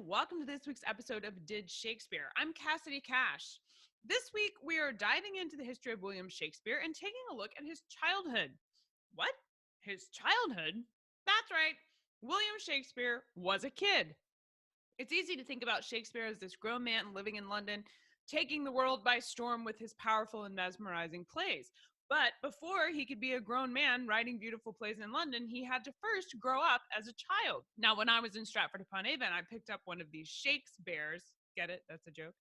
welcome to this week's episode of Did Shakespeare. I'm Cassidy Cash. This week, we are diving into the history of William Shakespeare and taking a look at his childhood. What? His childhood? That's right. William Shakespeare was a kid. It's easy to think about Shakespeare as this grown man living in London, taking the world by storm with his powerful and mesmerizing plays. But before he could be a grown man writing beautiful plays in London, he had to first grow up as a child. Now, when I was in Stratford-upon-Avon, I picked up one of these Shakespeares. Get it? That's a joke.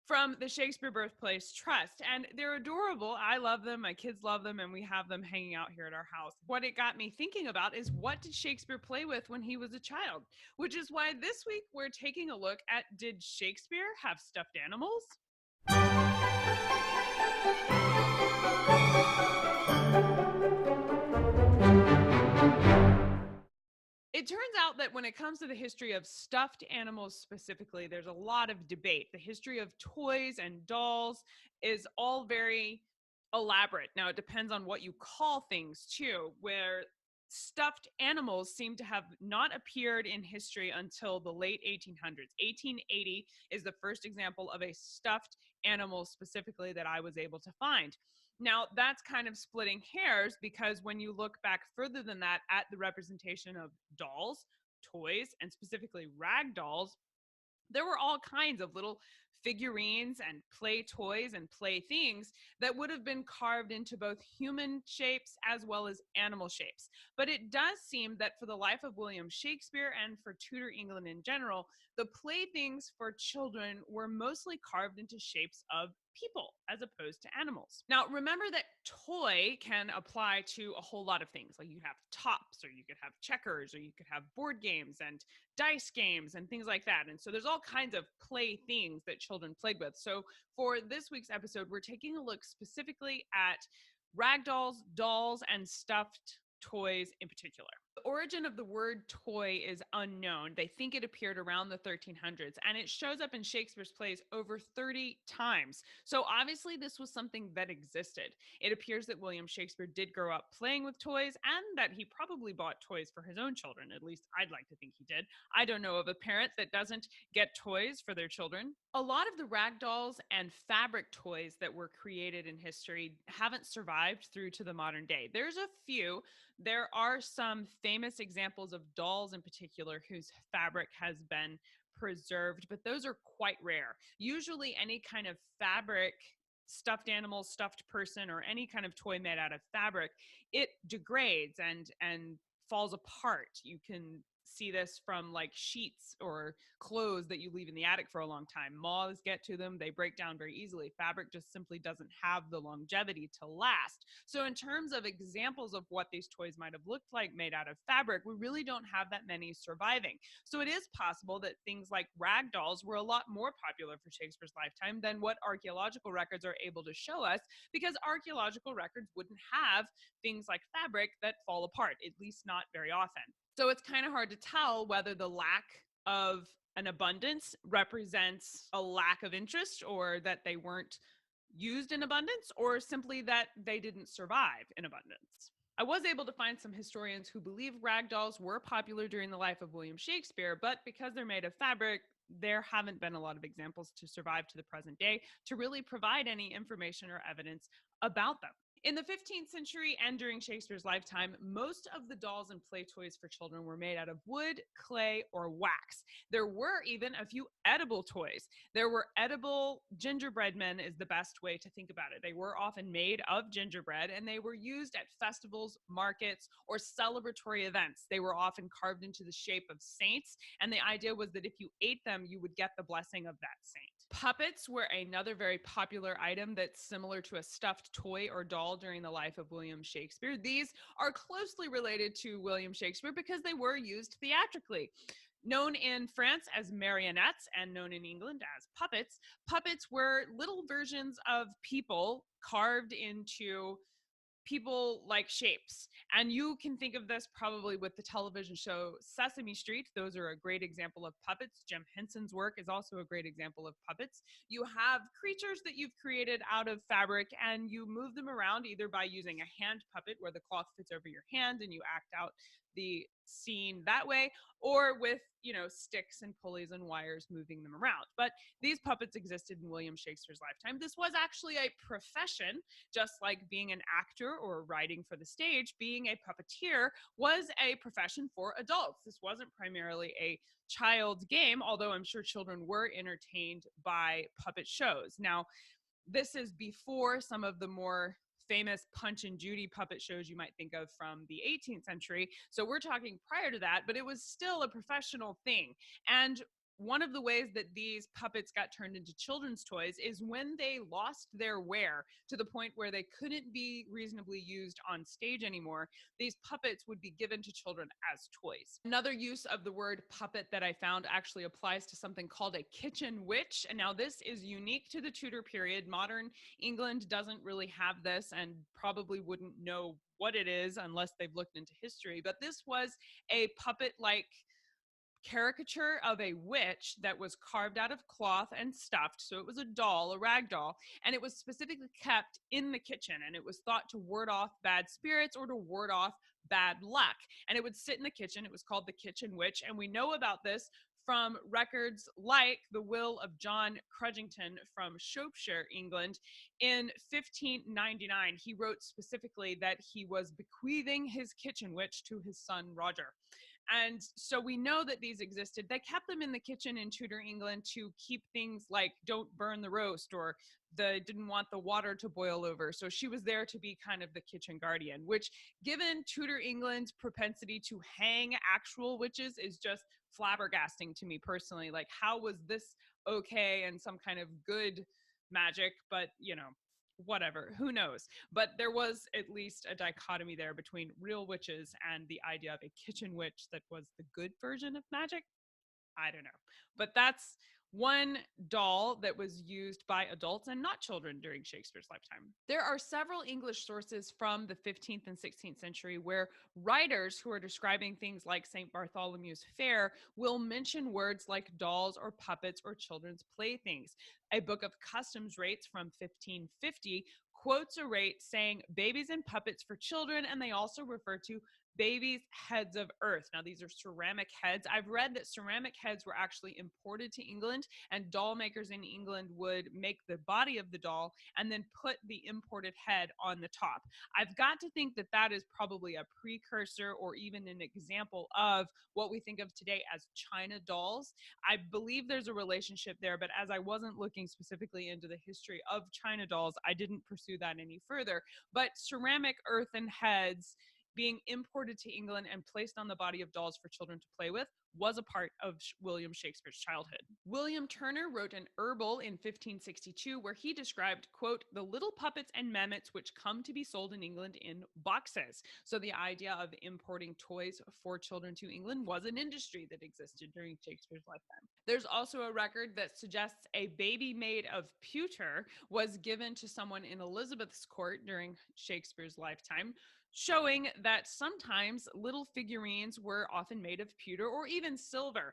From the Shakespeare Birthplace Trust. And they're adorable. I love them. My kids love them. And we have them hanging out here at our house. What it got me thinking about is, what did Shakespeare play with when he was a child? Which is why this week we're taking a look at, did Shakespeare have stuffed animals? It turns out that when it comes to the history of stuffed animals specifically, there's a lot of debate. The history of toys and dolls is all very elaborate. Now, it depends on what you call things too, where stuffed animals seem to have not appeared in history until the late 1800s. 1880 is the first example of a stuffed animal specifically that I was able to find. Now, that's kind of splitting hairs, because when you look back further than that at the representation of dolls, toys, and specifically rag dolls, there were all kinds of little figurines and play toys and play things that would have been carved into both human shapes as well as animal shapes. But it does seem that for the life of William Shakespeare and for Tudor England in general, the playthings for children were mostly carved into shapes of people as opposed to animals. Now, remember that toy can apply to a whole lot of things. Like, you could have tops, or you could have checkers, or you could have board games and dice games and things like that. And so there's all kinds of play things that children played with. So for this week's episode, we're taking a look specifically at rag dolls, and stuffed toys in particular. The origin of the word toy is unknown. They think it appeared around the 1300s, and it shows up in Shakespeare's plays over 30 times. So obviously this was something that existed. It appears that William Shakespeare did grow up playing with toys, and that he probably bought toys for his own children. At least I'd like to think he did. I don't know of a parent that doesn't get toys for their children. A lot of the rag dolls and fabric toys that were created in history haven't survived through to the modern day. There's a few. There are some famous examples of dolls in particular whose fabric has been preserved, but those are quite rare. Usually any kind of fabric, stuffed animal, stuffed person, or any kind of toy made out of fabric, it degrades and falls apart. You can see this from like sheets or clothes that you leave in the attic for a long time. Moths get to them, they break down very easily. Fabric just simply doesn't have the longevity to last. So in terms of examples of what these toys might have looked like made out of fabric, we really don't have that many surviving. So it is possible that things like rag dolls were a lot more popular for Shakespeare's lifetime than what archaeological records are able to show us, because archaeological records wouldn't have things like fabric that fall apart, at least not very often. So it's kind of hard to tell whether the lack of an abundance represents a lack of interest, or that they weren't used in abundance, or simply that they didn't survive in abundance. I was able to find some historians who believe rag dolls were popular during the life of William Shakespeare, but because they're made of fabric, there haven't been a lot of examples to survive to the present day to really provide any information or evidence about them. In the 15th century and during Shakespeare's lifetime, most of the dolls and play toys for children were made out of wood, clay, or wax. There were even a few edible toys. There were edible gingerbread men, is the best way to think about it. They were often made of gingerbread, and they were used at festivals, markets, or celebratory events. They were often carved into the shape of saints, and the idea was that if you ate them, you would get the blessing of that saint. Puppets were another very popular item that's similar to a stuffed toy or doll during the life of William Shakespeare. These are closely related to William Shakespeare because they were used theatrically. Known in France as marionettes and known in England as puppets, puppets were little versions of people carved into people-like shapes. And you can think of this probably with the television show Sesame Street. Those are a great example of puppets. Jim Henson's work is also a great example of puppets. You have creatures that you've created out of fabric, and you move them around either by using a hand puppet where the cloth fits over your hand and you act out the scene that way, or with, sticks and pulleys and wires moving them around. But these puppets existed in William Shakespeare's lifetime. This was actually a profession, just like being an actor or writing for the stage. Being a puppeteer was a profession for adults. This wasn't primarily a child's game, although I'm sure children were entertained by puppet shows. Now, this is before some of the more famous Punch and Judy puppet shows you might think of from the 18th century. So we're talking prior to that, but it was still a professional thing. And one of the ways that these puppets got turned into children's toys is when they lost their wear to the point where they couldn't be reasonably used on stage anymore. These puppets would be given to children as toys. Another use of the word puppet that I found actually applies to something called a kitchen witch. And now this is unique to the Tudor period. Modern England doesn't really have this and probably wouldn't know what it is unless they've looked into history. But this was a puppet-like caricature of a witch that was carved out of cloth and stuffed. So it was a doll, a rag doll, and it was specifically kept in the kitchen. And it was thought to ward off bad spirits or to ward off bad luck. And it would sit in the kitchen. It was called the kitchen witch. And we know about this from records like the will of John Crudgington from Shropshire, England. In 1599, he wrote specifically that he was bequeathing his kitchen witch to his son Roger. And so we know that these existed. They kept them in the kitchen in Tudor England to keep things like don't burn the roast, or they didn't want the water to boil over. So she was there to be kind of the kitchen guardian, which, given Tudor England's propensity to hang actual witches, is just flabbergasting to me personally. Like, how was this okay and some kind of good magic? But, whatever, who knows? But there was at least a dichotomy there between real witches and the idea of a kitchen witch that was the good version of magic. I don't know. But that's one doll that was used by adults and not children during Shakespeare's lifetime. There are several English sources from the 15th and 16th century where writers who are describing things like St. Bartholomew's Fair will mention words like dolls or puppets or children's playthings. A book of customs rates from 1550 quotes a rate saying babies and puppets for children, and they also refer to babies' heads of earth. Now, these are ceramic heads. I've read that ceramic heads were actually imported to England, and doll makers in England would make the body of the doll and then put the imported head on the top. I've got to think that that is probably a precursor or even an example of what we think of today as China dolls. I believe there's a relationship there, but as I wasn't looking specifically into the history of China dolls, I didn't pursue that any further. But ceramic earthen heads being imported to England and placed on the body of dolls for children to play with was a part of William Shakespeare's childhood. William Turner wrote an herbal in 1562 where he described, quote, the little puppets and mammets which come to be sold in England in boxes. So the idea of importing toys for children to England was an industry that existed during Shakespeare's lifetime. There's also a record that suggests a baby made of pewter was given to someone in Elizabeth's court during Shakespeare's lifetime, showing that sometimes little figurines were often made of pewter or even silver.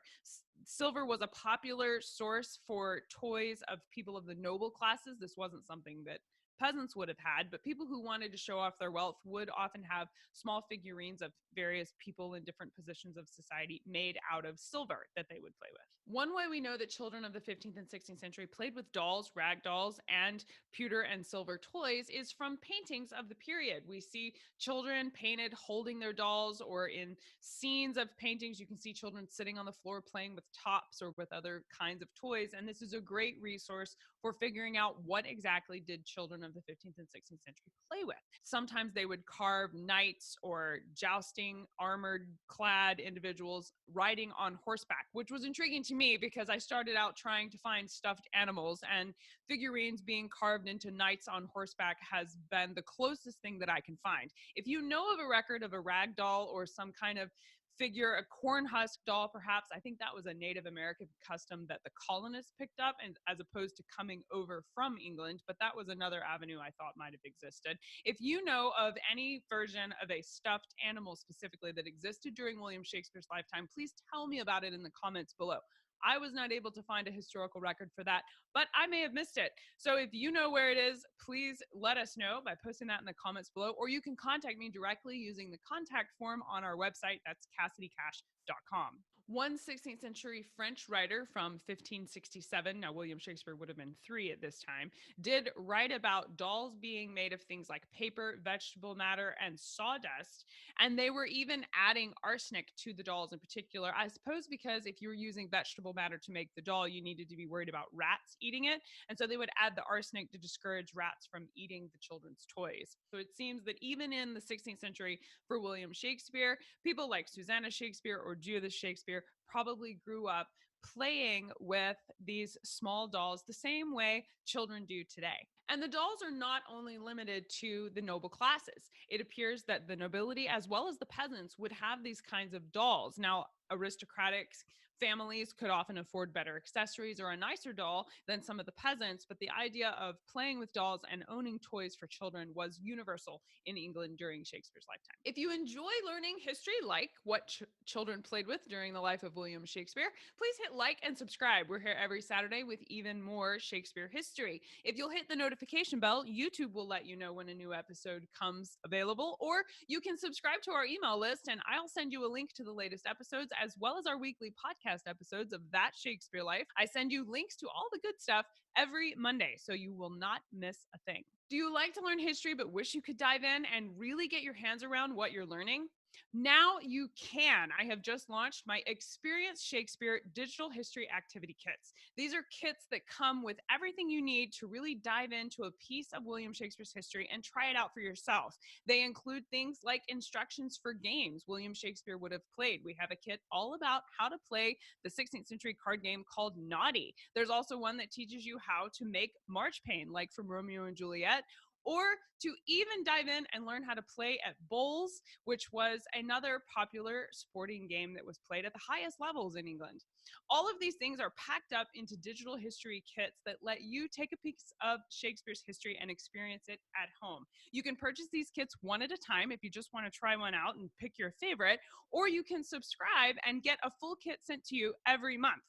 Silver was a popular source for toys of people of the noble classes. This wasn't something that peasants would have had, but people who wanted to show off their wealth would often have small figurines of various people in different positions of society made out of silver that they would play with. One way we know that children of the 15th and 16th century played with dolls, rag dolls, and pewter and silver toys is from paintings of the period. We see children painted holding their dolls, or in scenes of paintings, you can see children sitting on the floor playing with tops or with other kinds of toys. And this is a great resource for figuring out what exactly did children of the 15th and 16th century play with. Sometimes they would carve knights or jousting, armored clad individuals riding on horseback, which was intriguing to me because I started out trying to find stuffed animals, and figurines being carved into knights on horseback has been the closest thing that I can find. If you know of a record of a rag doll or some kind of figure, a corn husk doll perhaps, I think that was a Native American custom that the colonists picked up, and as opposed to coming over from England, but that was another avenue I thought might have existed. If you know of any version of a stuffed animal specifically that existed during William Shakespeare's lifetime, please tell me about it in the comments below. I was not able to find a historical record for that, but I may have missed it. So if you know where it is, please let us know by posting that in the comments below, or you can contact me directly using the contact form on our website. That's CassidyCash.com. One 16th century French writer from 1567, now William Shakespeare would have been 3 at this time, did write about dolls being made of things like paper, vegetable matter, and sawdust. And they were even adding arsenic to the dolls in particular, I suppose because if you were using vegetable matter to make the doll, you needed to be worried about rats eating it. And so they would add the arsenic to discourage rats from eating the children's toys. So it seems that even in the 16th century for William Shakespeare, people like Susanna Shakespeare or Judith Shakespeare probably grew up playing with these small dolls the same way children do today. And the dolls are not only limited to the noble classes. It appears that the nobility as well as the peasants would have these kinds of dolls. Now, aristocratic families could often afford better accessories or a nicer doll than some of the peasants, but the idea of playing with dolls and owning toys for children was universal in England during Shakespeare's lifetime. If you enjoy learning history like what children played with during the life of William Shakespeare, please hit like and subscribe. We're here every Saturday with even more Shakespeare history. If you'll hit the notification bell, YouTube will let you know when a new episode comes available, or you can subscribe to our email list and I'll send you a link to the latest episodes as well as our weekly podcast episodes of That Shakespeare Life. I send you links to all the good stuff every Monday, so you will not miss a thing. Do you like to learn history but wish you could dive in and really get your hands around what you're learning? Now you can. I have just launched my Experience Shakespeare digital history activity kits. These are kits that come with everything you need to really dive into a piece of William Shakespeare's history and try it out for yourself. They include things like instructions for games William Shakespeare would have played. We have a kit all about how to play the 16th century card game called Naughty. There's also one that teaches you how to make marchpane, like from Romeo and Juliet, or to even dive in and learn how to play at bowls, which was another popular sporting game that was played at the highest levels in England. All of these things are packed up into digital history kits that let you take a piece of Shakespeare's history and experience it at home. You can purchase these kits one at a time if you just want to try one out and pick your favorite, or you can subscribe and get a full kit sent to you every month.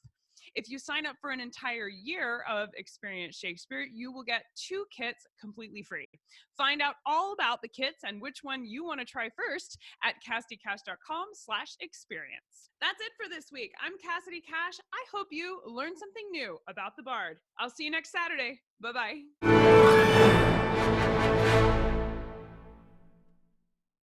If you sign up for an entire year of Experience Shakespeare, you will get 2 kits completely free. Find out all about the kits and which one you want to try first at CassidyCash.com/experience. That's it for this week. I'm Cassidy Cash. I hope you learned something new about the Bard. I'll see you next Saturday. Bye-bye.